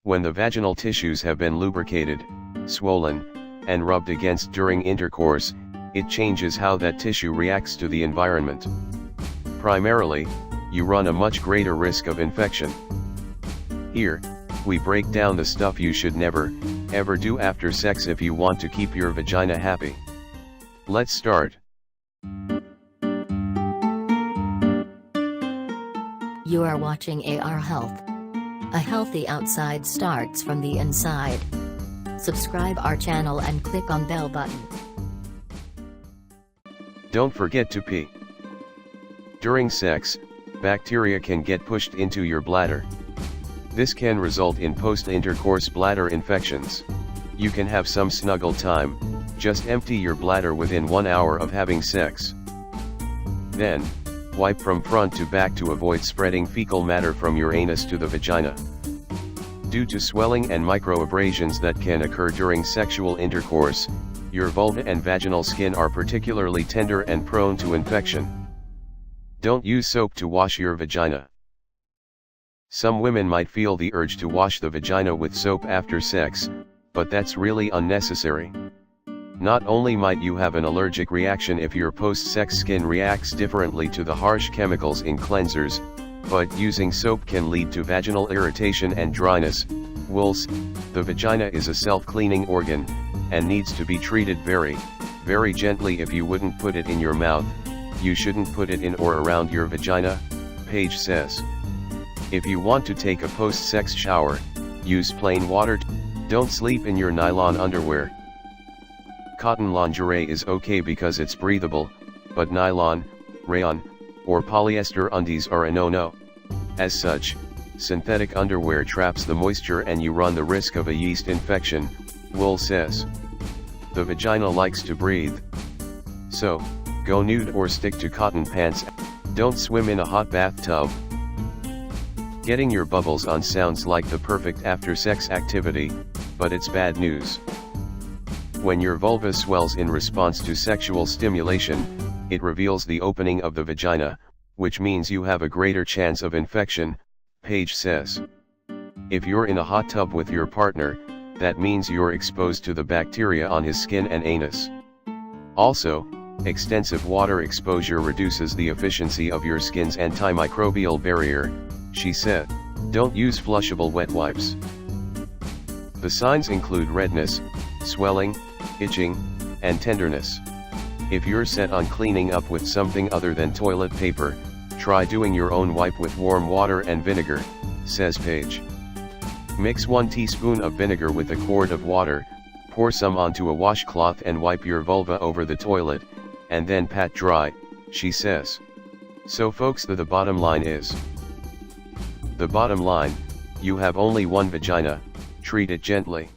When the vaginal tissues have been lubricated, swollen, and rubbed against during intercourse, it changes how that tissue reacts to the environment. Primarily, you run a much greater risk of infection. Here, we break down the stuff you should never, ever do after sex if you want to keep your vagina happy. Let's start. You are watching AR Health. A healthy outside starts from the inside. Subscribe our channel and click on bell button. Don't forget to pee. During sex, bacteria can get pushed into your bladder. This can result in post-intercourse bladder infections. You can have some snuggle time, just empty your bladder within 1 hour of having sex. Then, wipe from front to back to avoid spreading fecal matter from your anus to the vagina. Due to swelling and microabrasions that can occur during sexual intercourse, your vulva and vaginal skin are particularly tender and prone to infection. Don't use soap to wash your vagina. Some women might feel the urge to wash the vagina with soap after sex, but that's really unnecessary. Not only might you have an allergic reaction if your post-sex skin reacts differently to the harsh chemicals in cleansers, but using soap can lead to vaginal irritation and dryness. Wool's, the vagina is a self-cleaning organ, and needs to be treated very, very gently. If you wouldn't put it in your mouth, you shouldn't put it in or around your vagina, page says. If you want to take a post-sex shower, use plain water. Don't sleep in your nylon underwear. Cotton lingerie is okay because it's breathable, but nylon, rayon, or polyester undies are a no-no. As such, synthetic underwear traps the moisture and you run the risk of a yeast infection, Wool says. The vagina likes to breathe. So, go nude or stick to cotton pants. Don't swim in a hot bathtub. Getting your bubbles on sounds like the perfect after-sex activity, but it's bad news. When your vulva swells in response to sexual stimulation, it reveals the opening of the vagina, which means you have a greater chance of infection, page says. If you're in a hot tub with your partner, that means you're exposed to the bacteria on his skin and anus. Also, extensive water exposure reduces the efficiency of your skin's antimicrobial barrier, she said. Don't use flushable wet wipes. The signs include redness, swelling, itching, and tenderness. If you're set on cleaning up with something other than toilet paper, try doing your own wipe with warm water and vinegar, says Paige. Mix 1 teaspoon of vinegar with a quart of water, pour some onto a washcloth and wipe your vulva over the toilet, and then pat dry, she says. So folks, the bottom line is, you have only one vagina, treat it gently.